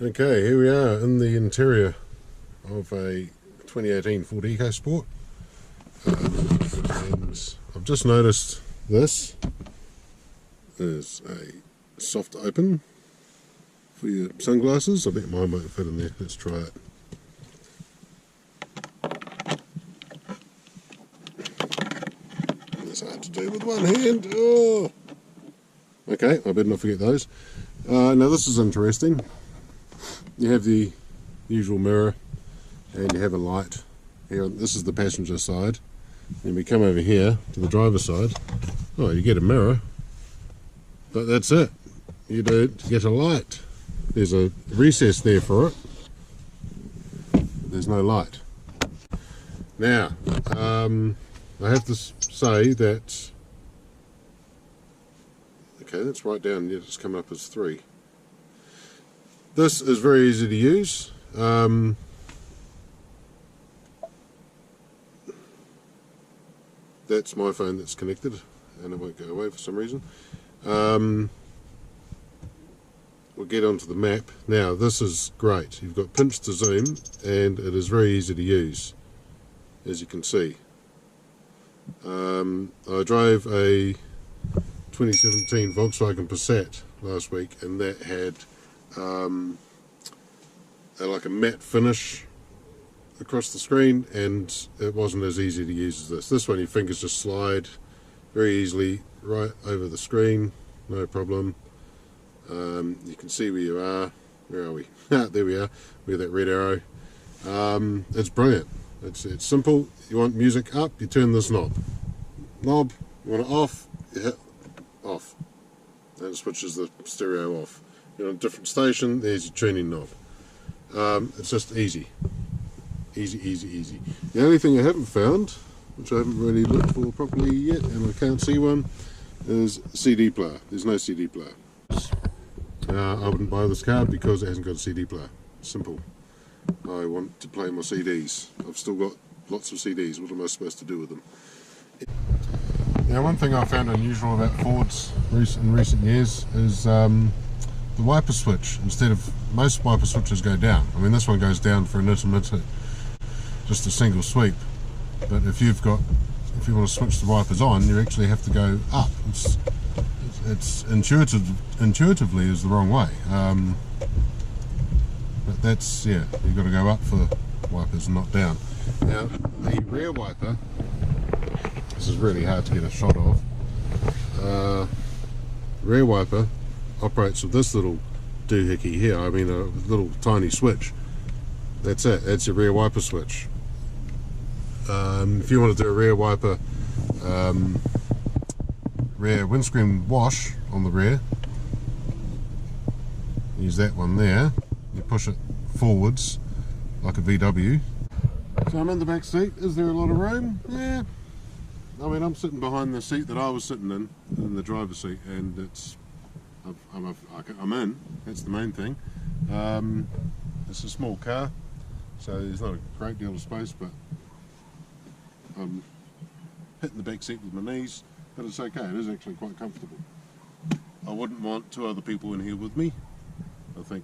Okay, here we are in the interior of a 2018 Ford Ecosport, and I've just noticed this is a soft open for your sunglasses. I bet mine won't fit in there. Let's try it. That's hard to do with one hand. Oh. Okay, I better not forget those. Now this is interesting. You have the usual mirror and you have a light here. This is the passenger side. Then we come over here to the driver's side. Oh, you get a mirror, but that's it. You don't get a light. There's a recess there for it. There's no light. Now, I have to say that, okay, that's right down yet it's coming up as 3. This is very easy to use. That's my phone that's connected and it won't go away for some reason. We'll get onto the map. Now this is great. You've got pinch to zoom and it is very easy to use, as you can see. I drove a 2017 Volkswagen Passat last week and that had like a matte finish across the screen, and it wasn't as easy to use as this. This one your fingers just slide very easily right over the screen, no problem. You can see where you are. Where are we? There we are, where that red arrow. It's brilliant. It's simple. You want music up, you turn this knob. You want it off, you hit off. That switches the stereo off. You're on a different station, there's your tuning knob. It's just easy. Easy. The only thing I haven't found, which I haven't really looked for properly yet, and I can't see one, is CD player. There's no CD player. I wouldn't buy this car because it hasn't got a CD player. Simple. I want to play my CDs. I've still got lots of CDs. What am I supposed to do with them? Now, one thing I found unusual about Fords in recent years is the wiper switch. Instead of, most wiper switches go down. I mean, this one goes down for an intermittent, just a single sweep. But if you want to switch the wipers on, you actually have to go up. It's intuitively is the wrong way. But that's, yeah, you've got to go up for wipers and not down. Now, the rear wiper, this is really hard to get a shot of. Rear wiper operates with this little doohickey here. I mean, a little tiny switch. That's it. That's your rear wiper switch. If you want to do a rear wiper, rear windscreen wash on the rear, use that one there. You push it forwards like a VW. So I'm in the back seat. Is there a lot of room? Yeah. I mean, I'm sitting behind the seat that I was sitting in the driver's seat, and it's I'm in. That's the main thing. It's a small car, so there's not a great deal of space, but I'm hitting the back seat with my knees, but it's okay. It is actually quite comfortable. I wouldn't want 2 other people in here with me. I think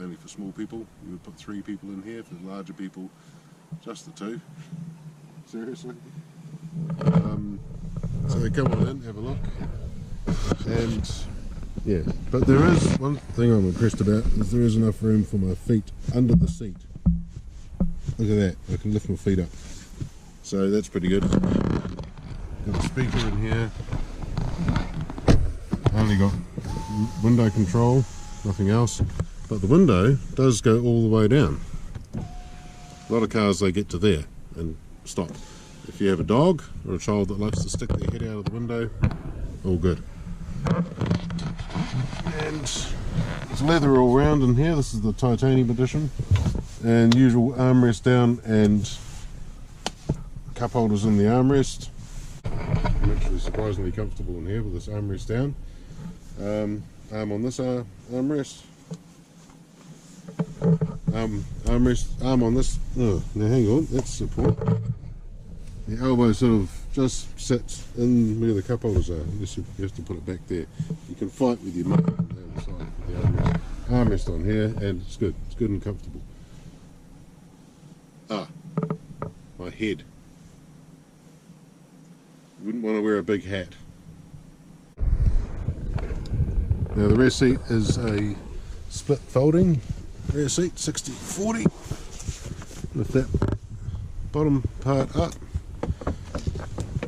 only for small people. You would put 3 people in here. For larger people, just the 2. Seriously. So come on in, have a look. And yeah, but there is one thing I'm impressed about, is there is enough room for my feet under the seat. Look at that, I can lift my feet up. So that's pretty good. Got a speaker in here. Only got window control, nothing else. But the window does go all the way down. A lot of cars, they get to there and stop. If you have a dog or a child that likes to stick their head out of the window, all good. And it's leather all round in here. This is the titanium edition, and usual armrest down and cup holders in the armrest. I'm actually surprisingly comfortable in here with this armrest down. Arm on this armrest. Arm on this. Oh, now hang on, that's support. The elbow sort of just sits in where the cup holders are. You have to put it back there. You can fight with your mate on the other side of the armrest. armrest on here, and it's good and comfortable. My head. Wouldn't want to wear a big hat. Now the rear seat is a split folding rear seat, 60/40, with that bottom part up.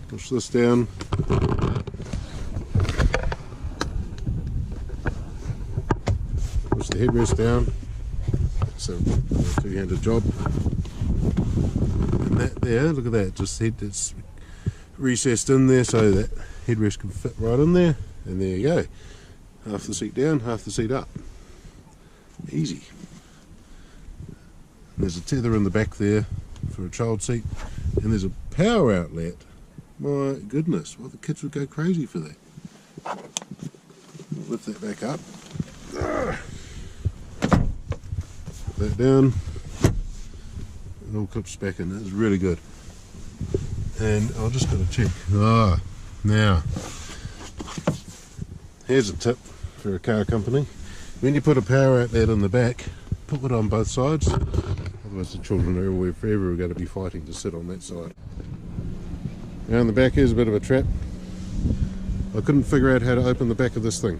Push this down. Push the headrest down. It's a two-handed job. And that there, look at that, it's recessed in there so that headrest can fit right in there. And there you go. Half the seat down, half the seat up. Easy. And there's a tether in the back there for a child seat. And there's a power outlet. My goodness, well, the kids would go crazy for that. Lift that back up. Put that down. It all clips back in. It's really good. And I've just got to check. Now, here's a tip for a car company. When you put a power outlet in the back, put it on both sides. Otherwise the children are forever going to be fighting to sit on that side. Now in the back here's a bit of a trap. I couldn't figure out how to open the back of this thing.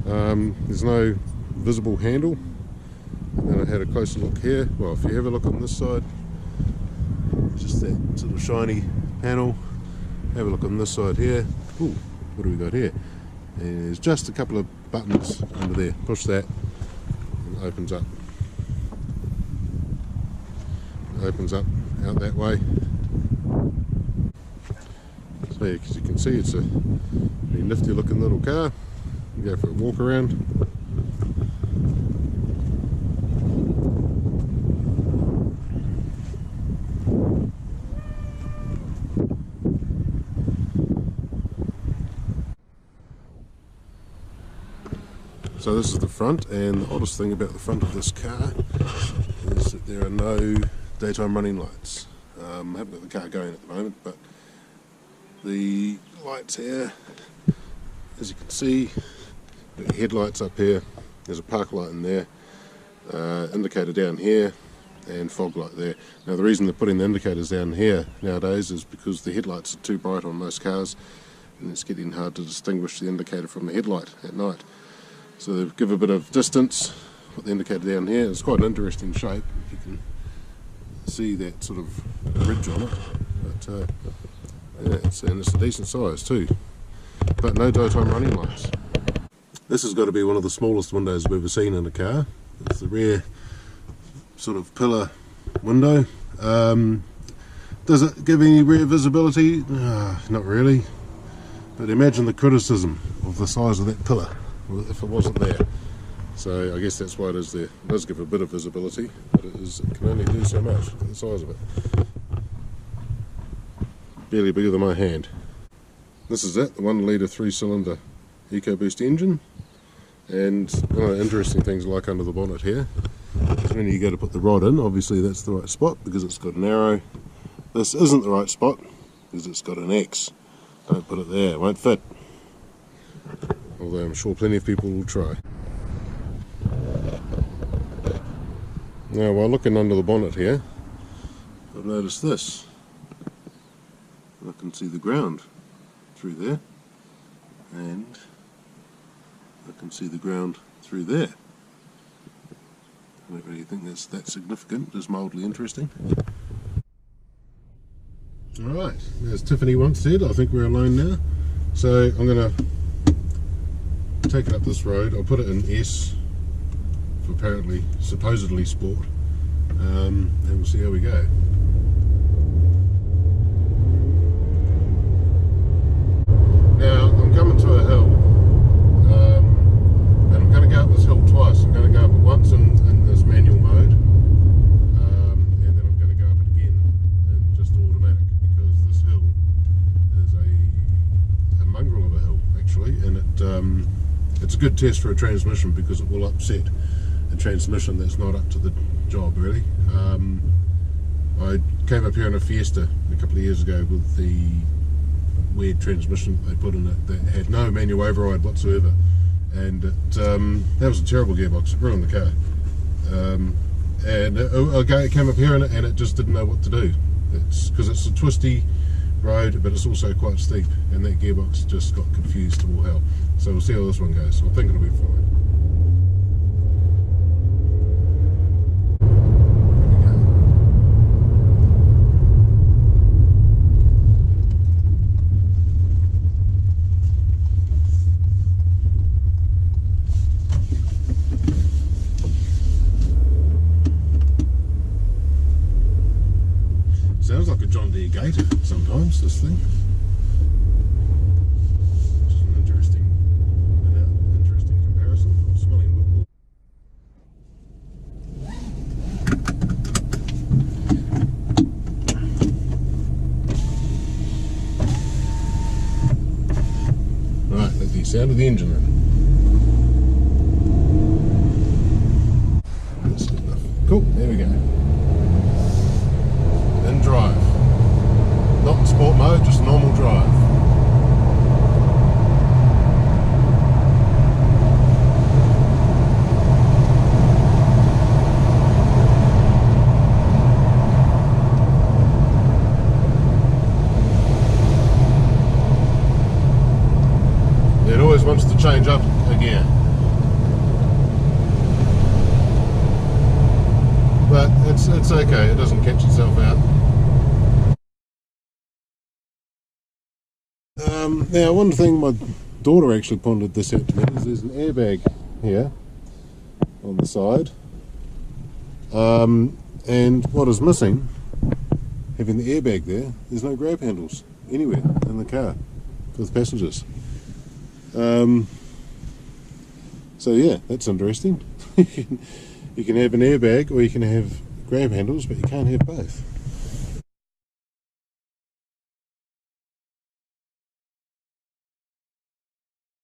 There's no visible handle. And then I had a closer look here. Well, if you have a look on this side, just that sort of shiny panel. Have a look on this side here. Ooh, what do we got here? And there's just a couple of buttons under there. Push that and it opens up. It opens up out that way. So as you can see, it's a very nifty looking little car. You go for a walk around. So this is the front, and the oddest thing about the front of this car is that there are no daytime running lights. I haven't got the car going at the moment, but the lights here, as you can see, the headlights up here, there's a park light in there, indicator down here, and fog light there. Now the reason they're putting the indicators down here nowadays is because the headlights are too bright on most cars, and it's getting hard to distinguish the indicator from the headlight at night. So they give a bit of distance, put the indicator down here. It's quite an interesting shape, if you can see that sort of ridge on it. But yeah, it's a decent size too. But no daytime running lights. This has got to be one of the smallest windows I've ever seen in a car. It's the rear sort of pillar window. Does it give any rear visibility? Not really. But imagine the criticism of the size of that pillar if it wasn't there. So I guess that's why it is there. It does give a bit of visibility, but it can only do so much for the size of it. Barely bigger than my hand. This is it, the 1 litre 3-cylinder EcoBoost engine. And one of the interesting things I like under the bonnet here is when you go to put the rod in, obviously that's the right spot because it's got an arrow. This isn't the right spot because it's got an X. Don't put it there, it won't fit. Although I'm sure plenty of people will try. Now while looking under the bonnet here, I've noticed this. I can see the ground through there, and I can see the ground through there. I don't really think that's that significant, just mildly interesting. Alright, as Tiffany once said, I think we're alone now. So I'm going to take it up this road. I'll put it in S for apparently, supposedly sport, and we'll see how we go. Now I'm coming to a hill, and I'm going to go up this hill twice. I'm going to go up it once in this manual mode, and then I'm going to go up it again in just automatic, because this hill is a mongrel of a hill actually, and it's a good test for a transmission because it will upset a transmission that's not up to the job really. I came up here in a Fiesta a couple of years ago with the weird transmission they put in it that had no manual override whatsoever, and that was a terrible gearbox. It ruined the car. And it came up here and it just didn't know what to do. It's because it's a twisty road, but it's also quite steep, and that gearbox just got confused to all hell. So we'll see how this one goes. I think it'll be fine. Sounds like a John Deere Gator sometimes, this thing. Which is an interesting comparison. I'm smelling a bit more. Right, that's the sound of the engine then. That's good enough. Cool, there we go. And drive. Not in sport mode, just normal drive. It always wants to change up a gear. But it's okay, it doesn't catch itself out. Now, one thing my daughter actually pointed this out to me is there's an airbag here on the side, and what is missing, having the airbag there's no grab handles anywhere in the car for the passengers. So yeah, that's interesting. You can have an airbag or you can have grab handles, but you can't have both.